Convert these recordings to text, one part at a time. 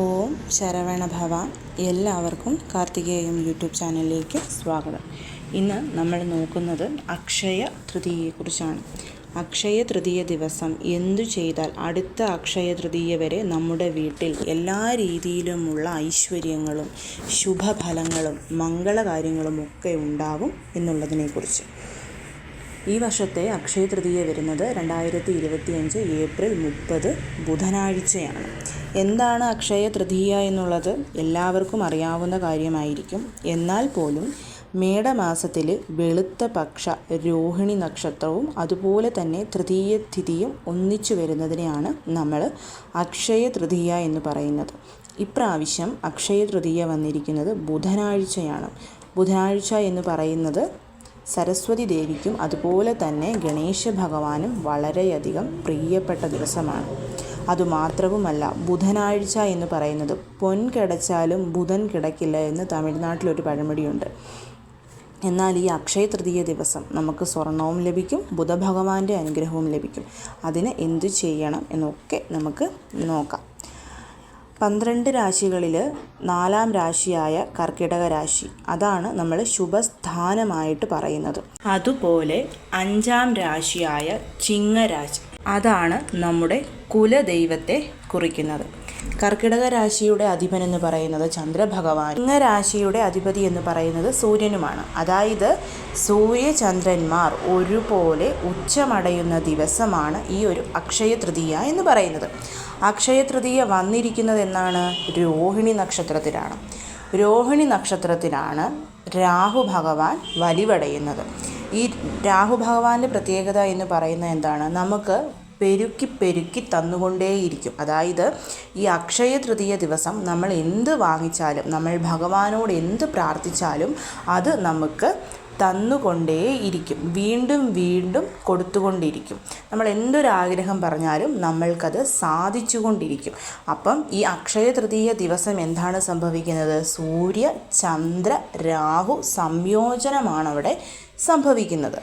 ഓം ശരവണ ഭവ. എല്ലാവർക്കും കാർത്തികേയം യൂട്യൂബ് ചാനലിലേക്ക് സ്വാഗതം. ഇന്ന് നമ്മൾ നോക്കുന്നത് അക്ഷയ തൃതീയയെക്കുറിച്ചാണ്. അക്ഷയ തൃതീയ ദിവസം എന്തു ചെയ്താൽ അടുത്ത അക്ഷയ തൃതീയ വരെ നമ്മുടെ വീട്ടിൽ എല്ലാ രീതിയിലുമുള്ള ഐശ്വര്യങ്ങളും ശുഭഫലങ്ങളും മംഗളകാര്യങ്ങളും ഒക്കെ ഉണ്ടാവും എന്നുള്ളതിനെക്കുറിച്ച്. ഈ വർഷത്തെ അക്ഷയ തൃതീയ വരുന്നത് 2025 ഏപ്രിൽ 30 ബുധനാഴ്ചയാണ്. എന്താണ് അക്ഷയ തൃതീയ എന്നുള്ളത് എല്ലാവർക്കും അറിയാവുന്ന കാര്യമായിരിക്കും. എന്നാൽ പോലും മേടമാസത്തിൽ വെളുത്ത പക്ഷ രോഹിണി നക്ഷത്രവും അതുപോലെ തന്നെ തൃതീയ തിഥിയും ഒന്നിച്ചു വരുന്നതിനെയാണ് നമ്മൾ അക്ഷയ തൃതീയ എന്ന് പറയുന്നത്. ഇപ്രാവശ്യം അക്ഷയ തൃതീയ വന്നിരിക്കുന്നത് ബുധനാഴ്ചയാണ്. ബുധനാഴ്ച എന്ന് പറയുന്നത് സരസ്വതി ദേവിക്കും അതുപോലെ തന്നെ ഗണേശ ഭഗവാനും വളരെയധികം പ്രിയപ്പെട്ട ദിവസമാണ്. അതുമാത്രവുമല്ല, ബുധനാഴ്ച എന്ന് പറയുന്നത് പൊൻ കിടച്ചാലും ബുധൻ കിടക്കില്ല എന്ന് തമിഴ്നാട്ടിലൊരു പഴമൊഴിയുണ്ട്. എന്നാൽ ഈ അക്ഷയ തൃതീയ ദിവസം നമുക്ക് സ്വർണവും ലഭിക്കും, ബുധഭഗവാന്റെ അനുഗ്രഹവും ലഭിക്കും. അതിന് എന്തു ചെയ്യണം എന്നൊക്കെ നമുക്ക് നോക്കാം. 12 രാശികളിൽ 4ാം രാശിയായ കർക്കിടക രാശി, അതാണ് നമ്മൾ ശുഭസ്ഥാനമായിട്ട് പറയുന്നത്. അതുപോലെ 5ാം രാശിയായ ചിങ്ങരാശി, അതാണ് നമ്മുടെ കുലദൈവത്തെ കുറിക്കുന്നത്. കർക്കിടക രാശിയുടെ അധിപൻ എന്ന് പറയുന്നത് ചന്ദ്രഭഗവാൻ, ചിങ്ങരാശിയുടെ അധിപതി എന്ന് പറയുന്നത് സൂര്യനുമാണ്. അതായത് സൂര്യചന്ദ്രന്മാർ ഒരുപോലെ ഉച്ചമടയുന്ന ദിവസമാണ് ഈ ഒരു അക്ഷയ തൃതീയ എന്ന് പറയുന്നത്. അക്ഷയ തൃതീയ വന്നിരിക്കുന്നത് എന്നാണ്? രോഹിണി നക്ഷത്രത്തിലാണ്. രോഹിണി നക്ഷത്രത്തിലാണ് രാഹു ഭഗവാൻ വലിവടയുന്നത്. ഈ രാഹു ഭഗവാന്റെ പ്രത്യേകത എന്ന് പറയുന്നത് എന്താണ്? നമുക്ക് പെരുക്കി തന്നുകൊണ്ടേയിരിക്കും. അതായത് ഈ അക്ഷയ തൃതീയ ദിവസം നമ്മൾ എന്ത് വാങ്ങിച്ചാലും, നമ്മൾ ഭഗവാനോട് എന്ത് പ്രാർത്ഥിച്ചാലും അത് നമുക്ക് തന്നുകൊണ്ടേയിരിക്കും, വീണ്ടും വീണ്ടും കൊടുത്തുകൊണ്ടിരിക്കും. നമ്മൾ എന്തൊരാഗ്രഹം പറഞ്ഞാലും നമ്മൾക്കത് സാധിച്ചുകൊണ്ടിരിക്കും. അപ്പം ഈ അക്ഷയ തൃതീയ ദിവസം എന്താണ് സംഭവിക്കുന്നത്? സൂര്യ ചന്ദ്ര രാഹു സംയോജനമാണ് അവിടെ സംഭവിക്കുന്നത്.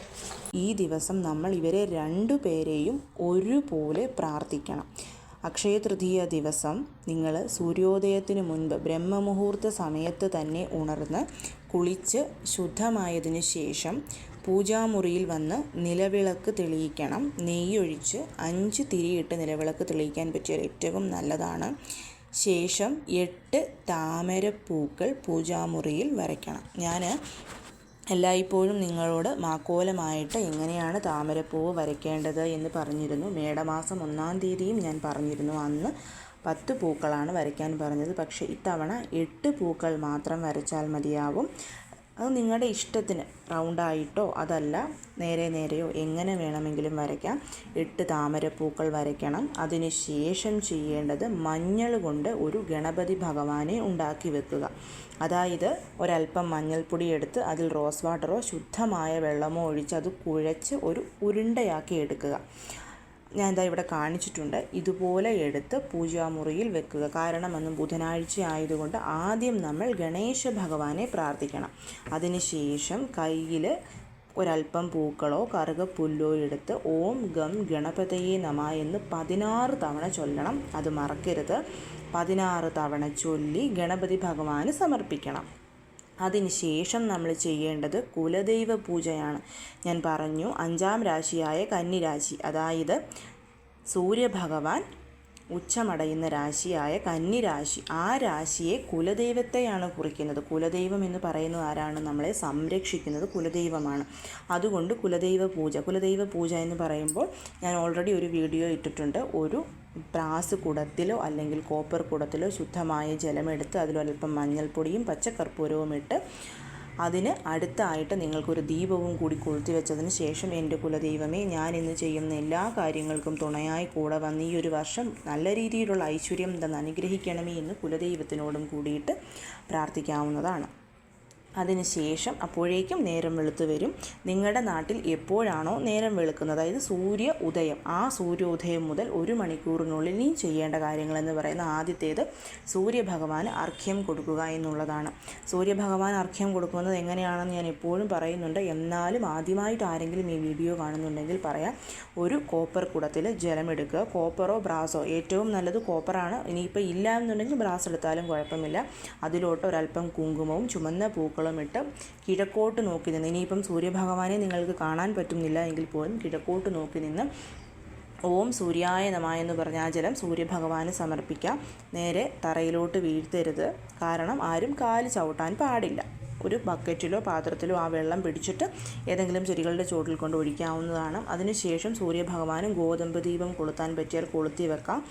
ഈ ദിവസം നമ്മൾ ഇവരെ രണ്ടുപേരെയും ഒരുപോലെ പ്രാർത്ഥിക്കണം. അക്ഷയ തൃതീയ ദിവസം നിങ്ങൾ സൂര്യോദയത്തിന് മുൻപ് ബ്രഹ്മമുഹൂർത്ത സമയത്ത് തന്നെ ഉണർന്ന് കുളിച്ച് ശുദ്ധമായതിന് ശേഷം പൂജാമുറിയിൽ വന്ന് നിലവിളക്ക് തെളിയിക്കണം. നെയ്യൊഴിച്ച് 5 തിരിയിട്ട് നിലവിളക്ക് തെളിയിക്കാൻ പറ്റിയാൽ ഏറ്റവും നല്ലതാണ്. ശേഷം 8 താമരപ്പൂക്കൾ പൂജാമുറിയിൽ വരയ്ക്കണം. ഞാൻ എല്ലായ്പ്പോഴും നിങ്ങളോട് മാക്കോലമായിട്ട് എങ്ങനെയാണ് താമരപ്പൂവ് വരയ്ക്കേണ്ടത് എന്ന് പറഞ്ഞിരുന്നു. മേടമാസം 1-ാം തീയതിയും ഞാൻ പറഞ്ഞിരുന്നു. അന്ന് 10 പൂക്കളാണ് വരയ്ക്കാൻ പറഞ്ഞത്. പക്ഷേ ഇത്തവണ 8 പൂക്കൾ മാത്രം വരച്ചാൽ മതിയാവും. അത് നിങ്ങളുടെ ഇഷ്ടത്തിന് റൗണ്ടായിട്ടോ അതല്ല നേരെയോ എങ്ങനെ വേണമെങ്കിലും വരയ്ക്കാം. 8 താമരപ്പൂക്കൾ വരയ്ക്കണം. അതിന് ശേഷം ചെയ്യേണ്ടത് മഞ്ഞൾ കൊണ്ട് ഒരു ഗണപതി ഭഗവാനെ ഉണ്ടാക്കി വെക്കുക. അതായത് ഒരല്പം മഞ്ഞൾപ്പൊടി എടുത്ത് അതിൽ റോസ് വാട്ടറോ ശുദ്ധമായ വെള്ളമോ ഒഴിച്ച് അത് കുഴച്ച് ഒരു ഉരുണ്ടയാക്കി എടുക്കുക. ഞാൻ ഇവിടെ കാണിച്ചിട്ടുണ്ട്. ഇതുപോലെ എടുത്ത് പൂജാമുറിയിൽ വെക്കുക. കാരണം അന്ന് ബുധനാഴ്ച ആയതുകൊണ്ട് ആദ്യം നമ്മൾ ഗണേശ ഭഗവാനെ പ്രാർത്ഥിക്കണം. അതിനുശേഷം കയ്യിൽ ഒരല്പം പൂക്കളോ കറുകപ്പുല്ലോ എടുത്ത് ഓം ഗം ഗണപതയേ നമ എന്ന് 16 തവണ ചൊല്ലണം. അത് മറക്കരുത്. 16 തവണ ചൊല്ലി ഗണപതി ഭഗവാന് സമർപ്പിക്കണം. അതിനുശേഷം നമ്മൾ ചെയ്യേണ്ടത് കുലദൈവ പൂജയാണ്. ഞാൻ പറഞ്ഞു 5ാം രാശിയായ കന്നിരാശി, അതായത് സൂര്യഭഗവാൻ ഉച്ചമടയുന്ന രാശിയായ കന്നിരാശി, ആ രാശിയെ കുലദൈവത്തെയാണ് കുറിക്കുന്നത്. കുലദൈവം എന്ന് പറയുന്നത് ആരാണ്? നമ്മളെ സംരക്ഷിക്കുന്നത് കുലദൈവമാണ്. അതുകൊണ്ട് കുലദൈവ പൂജ എന്ന് പറയുമ്പോൾ ഞാൻ ഓൾറെഡി ഒരു വീഡിയോ ഇട്ടിട്ടുണ്ട്. ഒരു ബ്രാസ് കുടത്തിലോ അല്ലെങ്കിൽ കോപ്പർ കുടത്തിലോ ശുദ്ധമായ ജലമെടുത്ത് അതിലൊരൽപ്പം മഞ്ഞൾപ്പൊടിയും പച്ചക്കർപ്പൂരവും ഇട്ട് അതിന് അടുത്തായിട്ട് നിങ്ങൾക്കൊരു ദീപവും കൂടി കൊളുത്തി വെച്ചതിന് ശേഷം എൻ്റെ കുലദൈവമേ, ഞാൻ ഇന്ന് ചെയ്യുന്ന എല്ലാ കാര്യങ്ങൾക്കും തുണയായി കൂടെ വന്ന് ഈ ഒരു വർഷം നല്ല രീതിയിലുള്ള ഐശ്വര്യം തന്ന് അനുഗ്രഹിക്കണമേ എന്ന് കുലദൈവത്തിനോടും കൂടിയിട്ട് പ്രാർത്ഥിക്കാവുന്നതാണ്. അതിനുശേഷം അപ്പോഴേക്കും നേരം വെളുത്ത് വരും. നിങ്ങളുടെ നാട്ടിൽ എപ്പോഴാണോ നേരം വെളുക്കുന്നത്, അതായത് സൂര്യ ഉദയം, ആ സൂര്യോദയം മുതൽ 1 മണിക്കൂറിനുള്ളിൽ നീ ചെയ്യേണ്ട കാര്യങ്ങളെന്ന് പറയുന്ന ആദ്യത്തേത് സൂര്യഭഗവാന് അർഘ്യം കൊടുക്കുക എന്നുള്ളതാണ്. സൂര്യഭഗവാൻ അർഘ്യം കൊടുക്കുന്നത് എങ്ങനെയാണെന്ന് ഞാൻ എപ്പോഴും പറയുന്നുണ്ട്. എന്നാലും ആദ്യമായിട്ട് ആരെങ്കിലും ഈ വീഡിയോ കാണുന്നുണ്ടെങ്കിൽ പറയാം. ഒരു കോപ്പർ കുടത്തിൽ ജലമെടുക്കുക. കോപ്പറോ ബ്രാസോ, ഏറ്റവും നല്ലത് കോപ്പറാണ്. ഇനിയിപ്പോൾ ഇല്ല എന്നുണ്ടെങ്കിൽ ബ്രാസ് എടുത്താലും കുഴപ്പമില്ല. അതിലോട്ട് ഒരല്പം കുങ്കുമവും ചുമന്ന പൂക്കളും ഇട്ട് കിഴക്കോട്ട് നോക്കി നിന്ന്, ഇനിയിപ്പം സൂര്യഭഗവാനെ നിങ്ങൾക്ക് കാണാൻ പറ്റുന്നില്ല എങ്കിൽ പോലും കിഴക്കോട്ട് നോക്കി നിന്ന് ഓം സൂര്യായ നമഃ എന്ന് പറഞ്ഞ ആ ജലം സൂര്യഭഗവാന് സമർപ്പിക്കാം. നേരെ തറയിലോട്ട് വീഴ്ത്തരുത്. കാരണം ആരും കാല് ചവിട്ടാൻ പാടില്ല. ഒരു ബക്കറ്റിലോ പാത്രത്തിലോ ആ വെള്ളം പിടിച്ചിട്ട് ഏതെങ്കിലും ചെടികളുടെ ചോട്ടിൽ കൊണ്ട് ഒഴിക്കാവുന്നതാണ്. അതിനുശേഷം സൂര്യഭഗവാനും ഗോതമ്പ് ദീപം കൊളുത്താൻ പറ്റിയാൽ കൊളുത്തി വെക്കാം.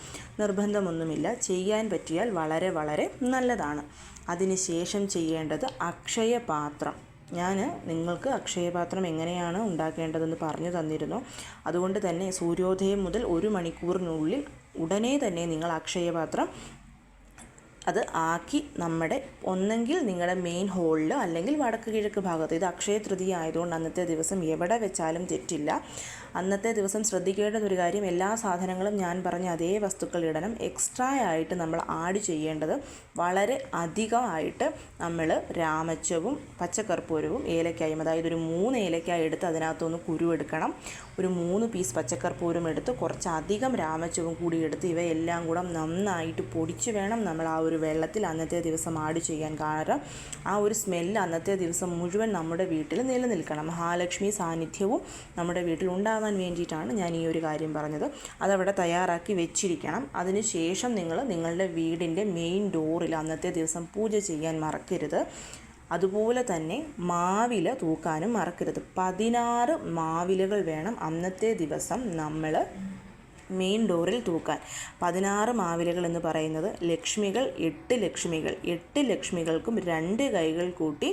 നിർബന്ധമൊന്നുമില്ല. ചെയ്യാൻ പറ്റിയാൽ വളരെ വളരെ നല്ലതാണ്. അതിനുശേഷം ചെയ്യേണ്ടത് അക്ഷയപാത്രം. ഞാൻ നിങ്ങൾക്ക് അക്ഷയപാത്രം എങ്ങനെയാണ് ഉണ്ടാക്കേണ്ടതെന്ന് പറഞ്ഞു തന്നിരുന്നു. അതുകൊണ്ട് തന്നെ സൂര്യോദയം മുതൽ 1 മണിക്കൂറിനുള്ളിൽ ഉടനെ തന്നെ നിങ്ങൾ അക്ഷയപാത്രം അത് ആക്കി ഒന്നെങ്കിൽ നിങ്ങളുടെ മെയിൻ ഹോളിൽ അല്ലെങ്കിൽ വടക്ക് കിഴക്ക് ഭാഗത്ത്, ഇത് അക്ഷയ തൃതീയ ആയതുകൊണ്ട് അന്നത്തെ ദിവസം എവിടെ വെച്ചാലും തെറ്റില്ല. അന്നത്തെ ദിവസം ശ്രദ്ധിക്കേണ്ട ഒരു കാര്യം, എല്ലാ സാധനങ്ങളും ഞാൻ പറഞ്ഞ അതേ വസ്തുക്കൾ ഇടണം. എക്സ്ട്രാ ആയിട്ട് നമ്മൾ ആഡ് ചെയ്യേണ്ടത് വളരെ അധികമായിട്ട് നമ്മൾ രാമച്ചവും പച്ചക്കർപ്പൂരവും ഏലക്കായും, അതായത് ഒരു 3 ഏലക്കായ എടുത്ത് അതിനകത്തൊന്ന് കുരുവെടുക്കണം. ഒരു 3 പീസ് പച്ചക്കർപ്പൂരം എടുത്ത് കുറച്ചധികം രാമച്ചവും കൂടി എടുത്ത് ഇവയെല്ലാം കൂടെ നന്നായിട്ട് പൊടിച്ച് വേണം നമ്മൾ ആ ഒരു വെള്ളത്തിൽ അന്നത്തെ ദിവസം ആഡ് ചെയ്യാൻ. കാരണം ആ ഒരു സ്മെല്ല് അന്നത്തെ ദിവസം മുഴുവൻ നമ്മുടെ വീട്ടിൽ നിലനിൽക്കണം. മഹാലക്ഷ്മി സാന്നിധ്യവും നമ്മുടെ വീട്ടിൽ ഉണ്ടാവാൻ വേണ്ടിയിട്ടാണ് ഞാൻ ഈ ഒരു കാര്യം പറഞ്ഞത്. അതവിടെ തയ്യാറാക്കി വെച്ചിരിക്കണം. അതിനുശേഷം നിങ്ങളുടെ വീടിൻ്റെ മെയിൻ ഡോറിൽ അന്നത്തെ ദിവസം പൂജ ചെയ്യാൻ മറക്കരുത്. അതുപോലെ തന്നെ മാവില തൂക്കാനും മറക്കരുത്. 16 മാവിലകൾ വേണം അന്നത്തെ ദിവസം നമ്മൾ മെയിൻ ഡോറിൽ തൂക്കാൻ. 16 മാവിലകൾ എന്ന് പറയുന്നത് ലക്ഷ്മികൾ 8 ലക്ഷ്മികൾ, 8 ലക്ഷ്മികൾക്കും 2 കൈകൾ കൂട്ടി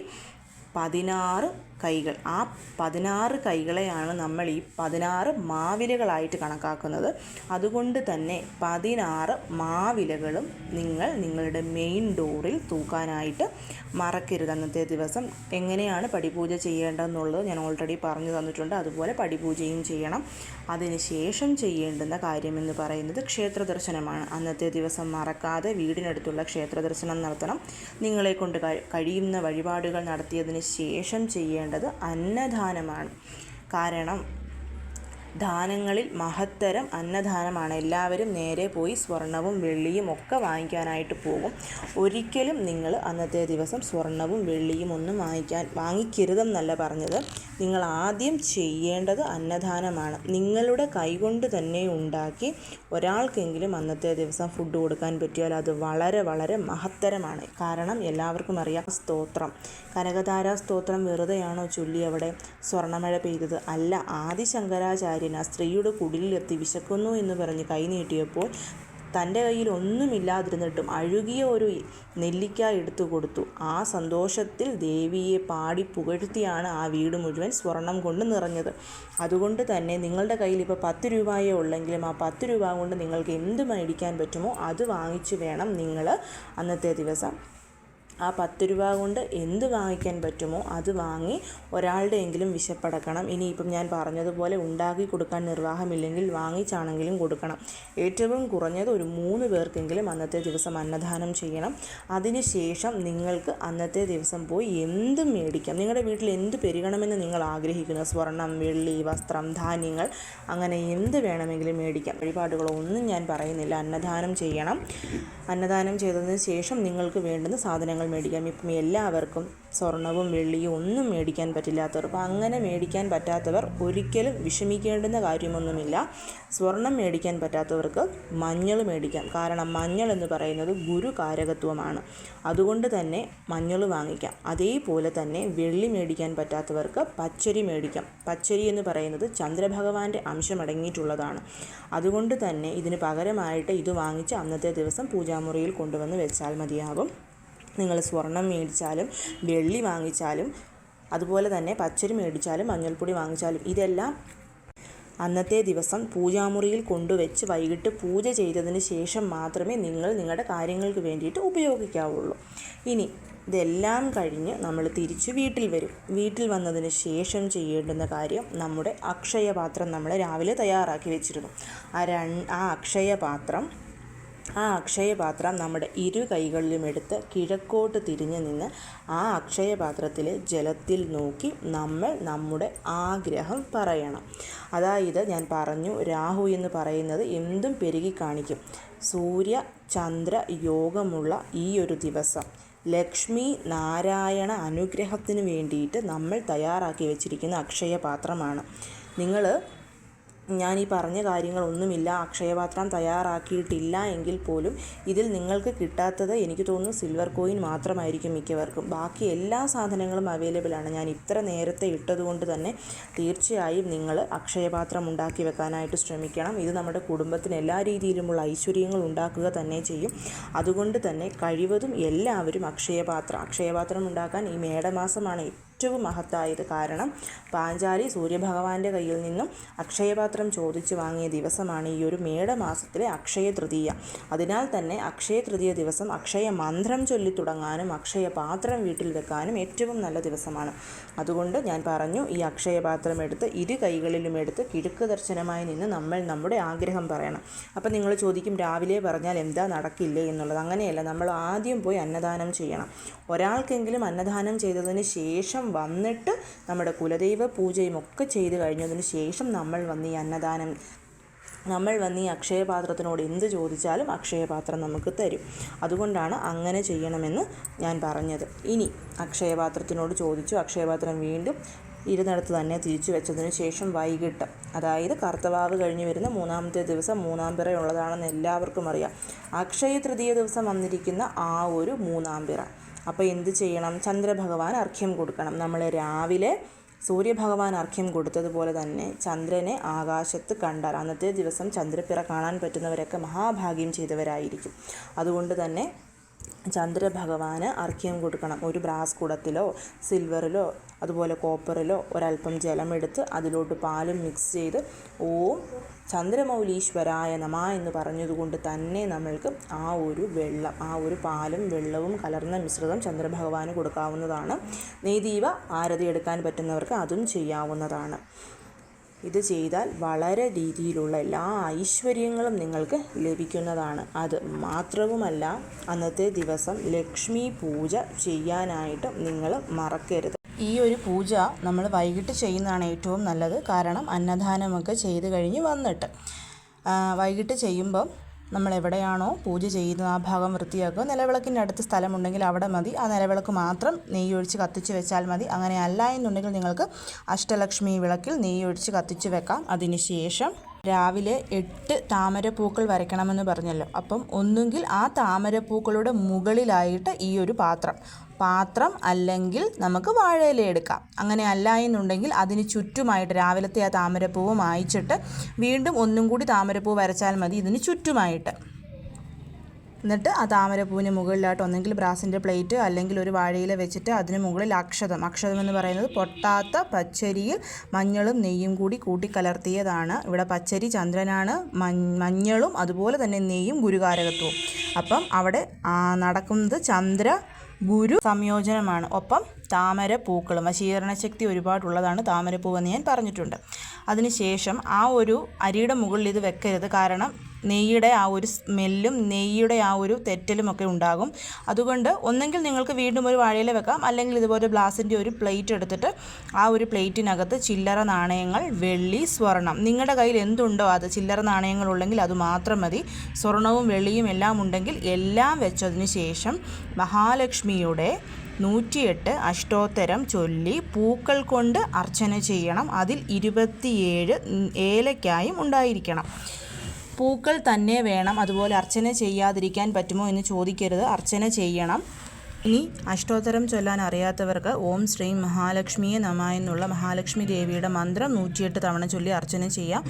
16 കൈകൾ. ആ 16 കൈകളെയാണ് നമ്മൾ ഈ 16 മാവിലകളായിട്ട് കണക്കാക്കുന്നത്. അതുകൊണ്ട് തന്നെ 16 മാവിലകളും നിങ്ങളുടെ മെയിൻ ഡോറിൽ തൂക്കാനായിട്ട് മറക്കരുത് അന്നത്തെ ദിവസം. എങ്ങനെയാണ് പടിപൂജ ചെയ്യേണ്ടതെന്നുള്ളത് ഞാൻ ഓൾറെഡി പറഞ്ഞു തന്നിട്ടുണ്ട്. അതുപോലെ പടിപൂജയും ചെയ്യണം. അതിനുശേഷം ചെയ്യേണ്ടുന്ന കാര്യമെന്ന് പറയുന്നത് ക്ഷേത്ര ദർശനമാണ്. അന്നത്തെ ദിവസം മറക്കാതെ വീടിനടുത്തുള്ള ക്ഷേത്ര ദർശനം നടത്തണം. നിങ്ങളെക്കൊണ്ട് കഴിയുന്ന വഴിപാടുകൾ നടത്തിയതിന് ശേഷം ചെയ്യേണ്ടത് അന്നദാനമാണ്. കാരണം ദാനങ്ങളിൽ മഹത്തരം അന്നദാനമാണ്. എല്ലാവരും നേരെ പോയി സ്വർണവും വെള്ളിയും ഒക്കെ വാങ്ങിക്കാനായിട്ട് പോകും. ഒരിക്കലും നിങ്ങൾ അന്നത്തെ ദിവസം സ്വർണവും വെള്ളിയും ഒന്നും വാങ്ങിക്കരുതെന്നല്ല പറഞ്ഞത്. നിങ്ങൾ ആദ്യം ചെയ്യേണ്ടത് അന്നദാനമാണ്. നിങ്ങളുടെ കൈകൊണ്ട് തന്നെ ഉണ്ടാക്കി ഒരാൾക്കെങ്കിലും അന്നത്തെ ദിവസം ഫുഡ് കൊടുക്കാൻ പറ്റിയാൽ അത് വളരെ വളരെ മഹത്തരമാണ്. കാരണം എല്ലാവർക്കും അറിയാം, സ്തോത്രം, കനകധാരാ സ്തോത്രം വെറുതെയാണോ ചൊല്ലി അവിടെ സ്വർണ്ണമഴ പെയ്തത്? അല്ല. ആദിശങ്കരാചാര്യൻ ആ സ്ത്രീയുടെ കുടിലെത്തി വിശക്കുന്നു എന്ന് പറഞ്ഞ് കൈ നീട്ടിയപ്പോൾ തൻ്റെ കയ്യിൽ ഒന്നുമില്ലാതിരുന്നിട്ടും അഴുകിയ ഒരു നെല്ലിക്ക എടുത്തു കൊടുത്തു. ആ സന്തോഷത്തിൽ ദേവിയെ പാടി പുകഴ്ത്തിയാണ് ആ വീട് മുഴുവൻ സ്വർണം കൊണ്ട് നിറഞ്ഞത്. അതുകൊണ്ട് തന്നെ നിങ്ങളുടെ കയ്യിൽ ഇപ്പോൾ 10 രൂപയേ ഉള്ളെങ്കിലും ആ 10 രൂപ കൊണ്ട് നിങ്ങൾക്ക് എന്ത് മേടിക്കാൻ പറ്റുമോ അത് വാങ്ങിച്ചു വേണം നിങ്ങൾ അന്നത്തെ ദിവസം ആ 10 രൂപ കൊണ്ട് എന്ത് വാങ്ങിക്കാൻ പറ്റുമോ അത് വാങ്ങി ഒരാളുടെയെങ്കിലും വിശപ്പടക്കണം. ഇനിയിപ്പം ഞാൻ പറഞ്ഞതുപോലെ ഉണ്ടാക്കി കൊടുക്കാൻ നിർവാഹമില്ലെങ്കിൽ വാങ്ങിച്ചാണെങ്കിലും കൊടുക്കണം. ഏറ്റവും കുറഞ്ഞത് ഒരു 3 പേർക്കെങ്കിലും അന്നത്തെ ദിവസം അന്നദാനം ചെയ്യണം. അതിനുശേഷം നിങ്ങൾക്ക് അന്നത്തെ ദിവസം പോയി എന്തും മേടിക്കാം. നിങ്ങളുടെ വീട്ടിൽ എന്ത് പെരുകണമെന്ന് നിങ്ങൾ ആഗ്രഹിക്കുന്നു, സ്വർണം, വെള്ളി, വസ്ത്രം, ധാന്യങ്ങൾ, അങ്ങനെ എന്ത് വേണമെങ്കിലും മേടിക്കാം. വഴിപാടുകളൊന്നും ഞാൻ പറയുന്നില്ല. അന്നദാനം ചെയ്യണം. അന്നദാനം ചെയ്തതിന് ശേഷം നിങ്ങൾക്ക് വേണ്ടുന്ന സാധനങ്ങൾ മേടിക്കാം. ഇപ്പം എല്ലാവർക്കും സ്വർണവും വെള്ളിയും ഒന്നും മേടിക്കാൻ പറ്റില്ലാത്തവർ, അപ്പോൾ അങ്ങനെ മേടിക്കാൻ പറ്റാത്തവർ ഒരിക്കലും വിഷമിക്കേണ്ടുന്ന കാര്യമൊന്നുമില്ല. സ്വർണം മേടിക്കാൻ പറ്റാത്തവർക്ക് മഞ്ഞൾ മേടിക്കാം. കാരണം മഞ്ഞൾ എന്ന് പറയുന്നത് ഗുരുകാരകത്വമാണ്. അതുകൊണ്ട് തന്നെ മഞ്ഞൾ വാങ്ങിക്കാം. അതേപോലെ തന്നെ വെള്ളി മേടിക്കാൻ പറ്റാത്തവർക്ക് പച്ചരി മേടിക്കാം. പച്ചരി എന്ന് പറയുന്നത് ചന്ദ്രഭഗവാന്റെ അംശം അടങ്ങിയിട്ടുള്ളതാണ്. അതുകൊണ്ട് തന്നെ ഇതിന് പകരമായിട്ട് ഇത് വാങ്ങിച്ച് അന്നത്തെ ദിവസം പൂജാമുറിയിൽ കൊണ്ടുവന്ന് വെച്ചാൽ മതിയാകും. നിങ്ങൾ സ്വർണം മേടിച്ചാലും വെള്ളി വാങ്ങിച്ചാലും അതുപോലെ തന്നെ പച്ചരി മേടിച്ചാലും മഞ്ഞൾപ്പൊടി വാങ്ങിച്ചാലും ഇതെല്ലാം അന്നത്തെ ദിവസം പൂജാമുറിയിൽ കൊണ്ടുവച്ച് വൈകിട്ട് പൂജ ചെയ്തതിന് ശേഷം മാത്രമേ നിങ്ങൾ നിങ്ങളുടെ കാര്യങ്ങൾക്ക് വേണ്ടിയിട്ട് ഉപയോഗിക്കാവുള്ളൂ. ഇനി ഇതെല്ലാം കഴിഞ്ഞ് നമ്മൾ തിരിച്ച് വീട്ടിൽ വരും. വീട്ടിൽ വന്നതിന് ശേഷം ചെയ്യേണ്ടുന്ന കാര്യം, നമ്മുടെ അക്ഷയപാത്രം നമ്മൾ രാവിലെ തയ്യാറാക്കി വെച്ചിരുന്നു. ആ അക്ഷയപാത്രം നമ്മുടെ ഇരു കൈകളിലും എടുത്ത് കിഴക്കോട്ട് തിരിഞ്ഞു നിന്ന് ആ അക്ഷയപാത്രത്തിലെ ജലത്തിൽ നോക്കി നമ്മൾ നമ്മുടെ ആഗ്രഹം പറയണം. അതായത് ഞാൻ പറഞ്ഞു, രാഹു എന്ന് പറയുന്നത് എന്തും പെരുകി കാണിക്കും. സൂര്യ ചന്ദ്ര യോഗമുള്ള ഈ ഒരു ദിവസം ലക്ഷ്മി നാരായണ അനുഗ്രഹത്തിന് വേണ്ടിയിട്ട് നമ്മൾ തയ്യാറാക്കി വെച്ചിരിക്കുന്ന അക്ഷയപാത്രമാണ്. ഞാൻ ഈ പറഞ്ഞ കാര്യങ്ങളൊന്നുമില്ല, അക്ഷയപാത്രം തയ്യാറാക്കിയിട്ടില്ല എങ്കിൽ പോലും ഇതിൽ നിങ്ങൾക്ക് കിട്ടാത്തത് എനിക്ക് തോന്നുന്നു സിൽവർ കോയിൻ മാത്രമായിരിക്കും മിക്കവർക്കും. ബാക്കി എല്ലാ സാധനങ്ങളും അവൈലബിൾ ആണ്. ഞാൻ ഇത്ര നേരത്തെ ഇട്ടതുകൊണ്ട് തന്നെ തീർച്ചയായും നിങ്ങൾ അക്ഷയപാത്രം ഉണ്ടാക്കി വെക്കാനായിട്ട് ശ്രമിക്കണം. ഇത് നമ്മുടെ കുടുംബത്തിന് എല്ലാ രീതിയിലുമുള്ള ഐശ്വര്യങ്ങൾ ഉണ്ടാക്കുക തന്നെ ചെയ്യും. അതുകൊണ്ട് തന്നെ കഴിവതും എല്ലാവരും അക്ഷയപാത്രം ഉണ്ടാക്കാൻ ഈ മേടമാസമാണ് ഏറ്റവും മഹത്തായത്. കാരണം പാഞ്ചാലി സൂര്യഭഗവാന്റെ കയ്യിൽ നിന്നും അക്ഷയപാത്രം ചോദിച്ചു വാങ്ങിയ ദിവസമാണ് ഈ ഒരു മേടമാസത്തിലെ അക്ഷയ തൃതീയ. അതിനാൽ തന്നെ അക്ഷയ തൃതീയ ദിവസം അക്ഷയ മന്ത്രം ചൊല്ലി തുടങ്ങാനും അക്ഷയപാത്രം വീട്ടിൽ വെക്കാനും ഏറ്റവും നല്ല ദിവസമാണ്. അതുകൊണ്ട് ഞാൻ പറഞ്ഞു, ഈ അക്ഷയപാത്രം എടുത്ത് ഇരു കൈകളിലും എടുത്ത് കിഴക്ക് ദർശനമായി നിന്ന് നമ്മൾ നമ്മുടെ ആഗ്രഹം പറയണം. അപ്പം നിങ്ങൾ ചോദിക്കും, രാവിലെ പറഞ്ഞാൽ എന്താ നടക്കില്ലേ എന്നുള്ളത്. അങ്ങനെയല്ല, നമ്മൾ ആദ്യം പോയി അന്നദാനം ചെയ്യണം. ഒരാൾക്കെങ്കിലും അന്നദാനം ചെയ്തതിന് ശേഷം വന്നിട്ട് നമ്മുടെ കുലദൈവ പൂജയും ഒക്കെ ചെയ്ത് കഴിഞ്ഞതിന് ശേഷം നമ്മൾ വന്ന് ഈ അക്ഷയപാത്രത്തിനോട് എന്ത് ചോദിച്ചാലും അക്ഷയപാത്രം നമുക്ക് തരും. അതുകൊണ്ടാണ് അങ്ങനെ ചെയ്യണമെന്ന് ഞാൻ പറഞ്ഞത്. ഇനി അക്ഷയപാത്രത്തിനോട് ചോദിച്ചു, അക്ഷയപാത്രം വീണ്ടും ഇരുന്നിടത്ത് തന്നെ തിരിച്ചു വെച്ചതിന് ശേഷം വൈകിട്ട്, അതായത് കർത്തവാവ് കഴിഞ്ഞ് വരുന്ന മൂന്നാമത്തെ ദിവസം, മൂന്നാം പിറ ഉള്ളതാണെന്ന് എല്ലാവർക്കും അറിയാം. അക്ഷയ തൃതീയ ദിവസം വന്നിരിക്കുന്ന ആ ഒരു മൂന്നാം പിറ. അപ്പോൾ എന്ത് ചെയ്യണം? ചന്ദ്രഭഗവാൻ അർഘ്യം കൊടുക്കണം. നമ്മൾ രാവിലെ സൂര്യഭഗവാൻ അർഘ്യം കൊടുത്തതുപോലെ തന്നെ ചന്ദ്രനെ ആകാശത്ത് കണ്ടാൽ അന്നത്തെ ദിവസം ചന്ദ്രപ്പിറ കാണാൻ പറ്റുന്നവരൊക്കെ മഹാഭാഗ്യം ചെയ്തവരായിരിക്കും. അതുകൊണ്ട് തന്നെ ചന്ദ്രഭഗവാന് അർഘ്യം കൊടുക്കണം. ഒരു ബ്രാസ് കുടത്തിലോ സിൽവറിലോ അതുപോലെ കോപ്പറിലോ ഒരല്പം ജലമെടുത്ത് അതിലോട്ട് പാലും മിക്സ് ചെയ്ത് ഓം ചന്ദ്രമൗലീശ്വരായ നമ എന്ന് പറഞ്ഞതുകൊണ്ട് തന്നെ നമ്മൾക്ക് ആ ഒരു പാലും വെള്ളവും കലർന്ന മിശ്രിതം ചന്ദ്രഭഗവാന് കൊടുക്കാവുന്നതാണ്. നെയ്ദീപ ആരതി എടുക്കാൻ പറ്റുന്നവർക്ക് അതും ചെയ്യാവുന്നതാണ്. ഇത് ചെയ്താൽ വളരെ രീതിയിലുള്ള എല്ലാ ഐശ്വര്യങ്ങളും നിങ്ങൾക്ക് ലഭിക്കുന്നതാണ്. അത് മാത്രവുമല്ല, അന്നത്തെ ദിവസം ലക്ഷ്മി പൂജ ചെയ്യാനായിട്ട് നിങ്ങൾ മറക്കരുത്. ഈ ഒരു പൂജ നമ്മൾ വൈകിട്ട് ചെയ്യുന്നതാണ് ഏറ്റവും നല്ലത്. കാരണം അന്നദാനമൊക്കെ ചെയ്ത് കഴിഞ്ഞ് വന്നിട്ട് വൈകിട്ട് ചെയ്യുമ്പം നമ്മൾ എവിടെയാണോ പൂജ ചെയ്യുന്നത് ആ ഭാഗം വൃത്തിയാക്കുക. നിലവിളക്കിൻ്റെ അടുത്ത് സ്ഥലമുണ്ടെങ്കിൽ അവിടെ മതി. ആ നിലവിളക്ക് മാത്രം നെയ്യൊഴിച്ച് കത്തിച്ച് വെച്ചാൽ മതി. അങ്ങനെ അല്ല എന്നുണ്ടെങ്കിൽ നിങ്ങൾക്ക് അഷ്ടലക്ഷ്മി വിളക്കിൽ നെയ്യൊഴിച്ച് കത്തിച്ച് വെക്കാം. അതിനുശേഷം രാവിലെ 8 താമരപ്പൂക്കൾ വരയ്ക്കണമെന്ന് പറഞ്ഞല്ലോ. അപ്പം ഒന്നുകിൽ ആ താമരപ്പൂക്കളുടെ മുകളിലായിട്ട് ഈ ഒരു പാത്രം അല്ലെങ്കിൽ നമുക്ക് വാഴയില എടുക്കാം. അങ്ങനെ അല്ല എന്നുണ്ടെങ്കിൽ അതിന് ചുറ്റുമായിട്ട് രാവിലത്തെ ആ താമരപ്പൂവ് മായ്ച്ചിട്ട് വീണ്ടും ഒന്നും കൂടി താമരപ്പൂ വരച്ചാൽ മതി ഇതിന് ചുറ്റുമായിട്ട്. എന്നിട്ട് ആ താമരപ്പൂവിന് മുകളിലായിട്ട് ഒന്നെങ്കിൽ ബ്രാസിൻ്റെ പ്ലേറ്റ് അല്ലെങ്കിൽ ഒരു വാഴയില വെച്ചിട്ട് അതിന് മുകളിൽ അക്ഷതം എന്ന് പറയുന്നത് പൊട്ടാത്ത പച്ചരിയിൽ മഞ്ഞളും നെയ്യും കൂടി കൂട്ടിക്കലർത്തിയതാണ്. ഇവിടെ പച്ചരി ചന്ദ്രനാണ്, മഞ്ഞളും അതുപോലെ തന്നെ നെയ്യും ഗുരുകാരകത്വവും. അപ്പം അവിടെ നടക്കുന്നത് ചന്ദ്ര ഗുരു സംയോജനമാണ്. ഒപ്പം താമരപ്പൂക്കളും വശീകരണശക്തി ഒരുപാടുള്ളതാണ് താമരപ്പൂവെന്ന് ഞാൻ പറഞ്ഞിട്ടുണ്ട്. അതിനുശേഷം ആ ഒരു അരിയുടെ മുകളിൽ ഇത് വെക്കരുത്. കാരണം നെയ്യുടെ ആ ഒരു സ്മെല്ലും നെയ്യുടെ ആ ഒരു തെറ്റലുമൊക്കെ ഉണ്ടാകും. അതുകൊണ്ട് ഒന്നെങ്കിൽ നിങ്ങൾക്ക് വീണ്ടും ഒരു വാഴയില വെക്കാം, അല്ലെങ്കിൽ ഇതുപോലെ ഗ്ലാസിൻ്റെ ഒരു പ്ലേറ്റ് എടുത്തിട്ട് ആ ഒരു പ്ലേറ്റിനകത്ത് ചില്ലറ നാണയങ്ങൾ, വെള്ളി, സ്വർണം, നിങ്ങളുടെ കയ്യിൽ എന്തുണ്ടോ അത്, ചില്ലറ നാണയങ്ങളുണ്ടെങ്കിൽ അത് മാത്രം മതി. സ്വർണവും വെള്ളിയും എല്ലാം ഉണ്ടെങ്കിൽ എല്ലാം വെച്ചതിന് ശേഷം മഹാലക്ഷ്മിയുടെ 108 അഷ്ടോത്തരം ചൊല്ലി പൂക്കൾ കൊണ്ട് അർച്ചന ചെയ്യണം. അതിൽ 27 ഏലക്കായും ഉണ്ടായിരിക്കണം. പൂക്കൾ തന്നെ വേണം. അതുപോലെ അർച്ചന ചെയ്യാതിരിക്കാൻ പറ്റുമോ എന്ന് ചോദിക്കരുത്, അർച്ചന ചെയ്യണം. ഇനി അഷ്ടോത്തരം ചൊല്ലാൻ അറിയാത്തവർക്ക് ഓം ശ്രീ മഹാലക്ഷ്മിയെ നമ എന്നുള്ള മഹാലക്ഷ്മി ദേവിയുടെ മന്ത്രം 108 തവണ ചൊല്ലി അർച്ചന ചെയ്യാം.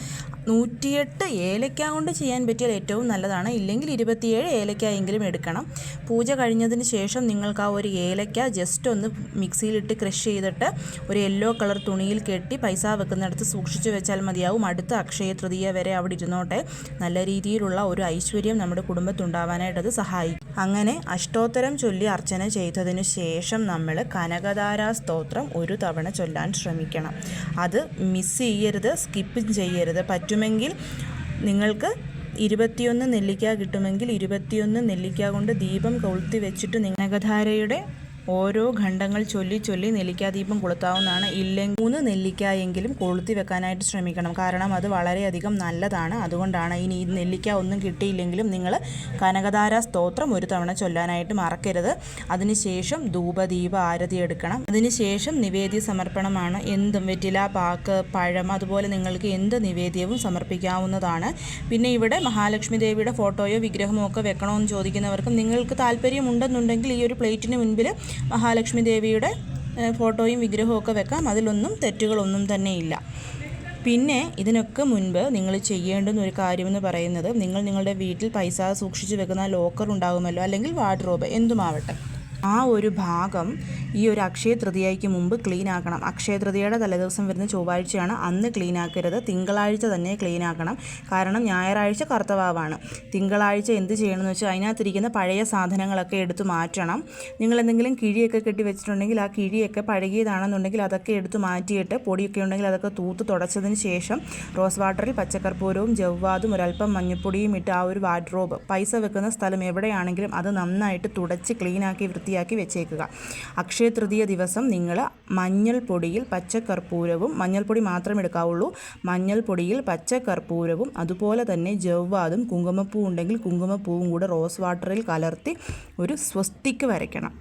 108 ഏലക്ക കൊണ്ട് ചെയ്യാൻ പറ്റിയാൽ ഏറ്റവും നല്ലതാണ്. ഇല്ലെങ്കിൽ 27 ഏലക്കായെങ്കിലും എടുക്കണം. പൂജ കഴിഞ്ഞതിന് ശേഷം നിങ്ങൾക്ക് ആ ഒരു ഏലക്ക ജസ്റ്റ് ഒന്ന് മിക്സിയിലിട്ട് ക്രഷ് ചെയ്തിട്ട് ഒരു യെല്ലോ കളർ തുണിയിൽ കെട്ടി പൈസ വെക്കുന്നിടത്ത് സൂക്ഷിച്ചു വെച്ചാൽ മതിയാവും. അടുത്ത അക്ഷയ തൃതീയ വരെ അവിടെ ഇരുന്നോട്ടെ. നല്ല രീതിയിലുള്ള ഒരു ഐശ്വര്യം നമ്മുടെ കുടുംബത്തുണ്ടാവാനായിട്ട് അത് സഹായിക്കും. അങ്ങനെ അഷ്ടോത്തരം ചൊല്ലി അർച്ചന ചെയ്തതിനു ശേഷം നമ്മൾ കനകധാരാ സ്തോത്രം ഒരു തവണ ചൊല്ലാൻ ശ്രമിക്കണം. അത് മിസ് ചെയ്യരുത്, സ്കിപ്പ് ചെയ്യരുത്. പറ്റുമെങ്കിൽ നിങ്ങൾക്ക് 21 നെല്ലിക്ക കിട്ടുമെങ്കിൽ 21 നെല്ലിക്ക കൊണ്ട് ദീപം കൊളുത്തി വെച്ചിട്ട് കനകധാരയുടെ ഓരോ ഖണ്ഡങ്ങൾ ചൊല്ലി നെല്ലിക്കാദീപം കൊളുത്താവുന്നതാണ്. ഇല്ലെങ്കിൽ 3 നെല്ലിക്കായെങ്കിലും കൊളുത്തി വെക്കാനായിട്ട് ശ്രമിക്കണം. കാരണം അത് വളരെയധികം നല്ലതാണ്. അതുകൊണ്ടാണ്. ഇനി ഈ നെല്ലിക്ക ഒന്നും കിട്ടിയില്ലെങ്കിലും നിങ്ങൾ കനകധാരാ സ്തോത്രം ഒരു തവണ ചൊല്ലാനായിട്ട് മറക്കരുത്. അതിനുശേഷം ധൂപദീപ ആരതി എടുക്കണം. അതിനുശേഷം നിവേദ്യ സമർപ്പണമാണ്. എന്തും വെറ്റില, പാക്ക്, പഴം, അതുപോലെ നിങ്ങൾക്ക് എന്ത് നിവേദ്യവും സമർപ്പിക്കാവുന്നതാണ്. പിന്നെ ഇവിടെ മഹാലക്ഷ്മി ദേവിയുടെ ഫോട്ടോയോ വിഗ്രഹമോ ഒക്കെ വെക്കണമെന്ന് ചോദിക്കുന്നവർക്കും നിങ്ങൾക്ക് താല്പര്യമുണ്ടെന്നുണ്ടെങ്കിൽ ഈ ഒരു പ്ലേറ്റിന് മുൻപിൽ മഹാലക്ഷ്മി ദേവിയുടെ ഫോട്ടോയും വിഗ്രഹവും ഒക്കെ വെക്കാം. അതിലൊന്നും തെറ്റുകളൊന്നും തന്നെ ഇല്ല. പിന്നെ ഇതിനൊക്കെ മുൻപ് നിങ്ങൾ ചെയ്യേണ്ടുന്ന ഒരു കാര്യമെന്ന് പറയുന്നത്, നിങ്ങളുടെ വീട്ടിൽ പൈസ സൂക്ഷിച്ച് വെക്കുന്ന ലോക്കർ ഉണ്ടാകുമല്ലോ, അല്ലെങ്കിൽ വാർഡ്രോബ്, എന്തുമാവട്ടെ, ആ ഒരു ഭാഗം ഈ ഒരു അക്ഷയ തൃതീയയ്ക്ക് മുമ്പ് ക്ലീൻ ആക്കണം. അക്ഷയ തൃതീയയുടെ തലേദിവസം വരുന്ന ചൊവ്വാഴ്ചയാണ്, അന്ന് ക്ലീൻ ആക്കരുത്. തിങ്കളാഴ്ച തന്നെ ക്ലീൻ ആക്കണം. കാരണം ഞായറാഴ്ച കർത്തവാവാണ്. തിങ്കളാഴ്ച എന്ത് ചെയ്യണമെന്ന് വെച്ചാൽ അതിനകത്തിരിക്കുന്ന പഴയ സാധനങ്ങളൊക്കെ എടുത്ത് മാറ്റണം. നിങ്ങൾ എന്തെങ്കിലും കിഴിയൊക്കെ കെട്ടി വെച്ചിട്ടുണ്ടെങ്കിൽ ആ കിഴിയൊക്കെ പഴകിയതാണെന്നുണ്ടെങ്കിൽ അതൊക്കെ എടുത്ത് മാറ്റിയിട്ട് പൊടിയൊക്കെ ഉണ്ടെങ്കിൽ അതൊക്കെ തൂത്ത് തുടച്ചതിന് ശേഷം റോസ് വാട്ടറിൽ പച്ചക്കർപ്പൂരവും ജവ്വാതും ഒരല്പം മഞ്ഞൾപ്പൊടിയും ഇട്ട് ആ ഒരു വാർഡ്രോബ്, പൈസ വെക്കുന്ന സ്ഥലം എവിടെയാണെങ്കിലും അത് നന്നായിട്ട് തുടച്ച് ക്ലീനാക്കി വൃത്തിയാക്കി വെച്ചേക്കുക. അക്ഷയ തൃതീയ ദിവസം നിങ്ങൾ മഞ്ഞൾപ്പൊടിയിൽ പച്ചക്കർപ്പൂരവും, മഞ്ഞൾപ്പൊടി മാത്രം എടുക്കാവുള്ളൂ, മഞ്ഞൾപ്പൊടിയിൽ പച്ചക്കർപ്പൂരവും അതുപോലെ തന്നെ ജവ്വാതും കുങ്കുമപ്പൂ ഉണ്ടെങ്കിൽ കുങ്കുമപ്പൂവും കൂടെ റോസ് വാട്ടറിൽ കലർത്തി ഒരു സ്വസ്തിക്ക് വരയ്ക്കണം.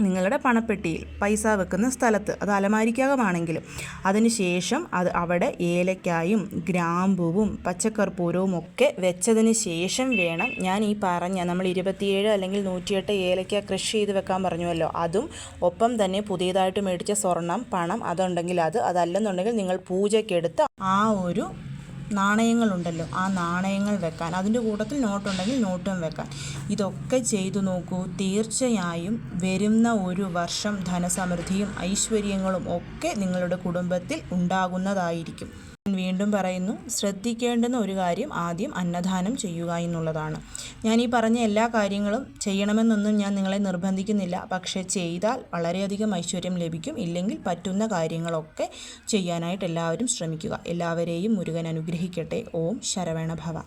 നിങ്ങളുടെ പണപ്പെട്ടിയിൽ പൈസ വെക്കുന്ന സ്ഥലത്ത്, അത് അലമാരിക്കകമാണെങ്കിലും. അതിനുശേഷം അത് അവിടെ ഏലക്കായും ഗ്രാമ്പുവും പച്ചക്കർപ്പൂരവും ഒക്കെ വെച്ചതിന് ശേഷം വേണം ഞാൻ ഈ പറഞ്ഞ നമ്മൾ 27 അല്ലെങ്കിൽ 108 ഏലക്ക ക്രഷ് ചെയ്ത് വെക്കാൻ പറഞ്ഞുവല്ലോ, അതും ഒപ്പം തന്നെ പുതിയതായിട്ട് മേടിച്ച സ്വർണം, പണം അതുണ്ടെങ്കിൽ അതല്ലെന്നുണ്ടെങ്കിൽ നിങ്ങൾ പൂജയ്ക്കെടുത്ത് ആ ഒരു നാണയങ്ങളുണ്ടല്ലോ, ആ നാണയങ്ങൾ വെക്കാൻ. അതിൻ്റെ കൂട്ടത്തിൽ നോട്ടുണ്ടെങ്കിൽ നോട്ടും വെക്കാൻ. ഇതൊക്കെ ചെയ്തു നോക്കൂ. തീർച്ചയായും വരുന്ന ഒരു വർഷം ധനസമൃദ്ധിയും ഐശ്വര്യങ്ങളും ഒക്കെ നിങ്ങളുടെ കുടുംബത്തിൽ ഉണ്ടാകുന്നതായിരിക്കും. വീണ്ടും പറയുന്നു, ശ്രദ്ധിക്കേണ്ടുന്ന ഒരു കാര്യം ആദ്യം അന്നദാനം ചെയ്യുക എന്നുള്ളതാണ്. ഞാൻ ഈ പറഞ്ഞ എല്ലാ കാര്യങ്ങളും ചെയ്യണമെന്നൊന്നും ഞാൻ നിങ്ങളെ നിർബന്ധിക്കുന്നില്ല. പക്ഷേ ചെയ്താൽ വളരെയധികം ഐശ്വര്യം ലഭിക്കും. ഇല്ലെങ്കിൽ പറ്റുന്ന കാര്യങ്ങളൊക്കെ ചെയ്യാനായിട്ട് എല്ലാവരും ശ്രമിക്കുക. എല്ലാവരെയും മുരുകൻ അനുഗ്രഹിക്കട്ടെ. ഓം ശരവണ ഭവ.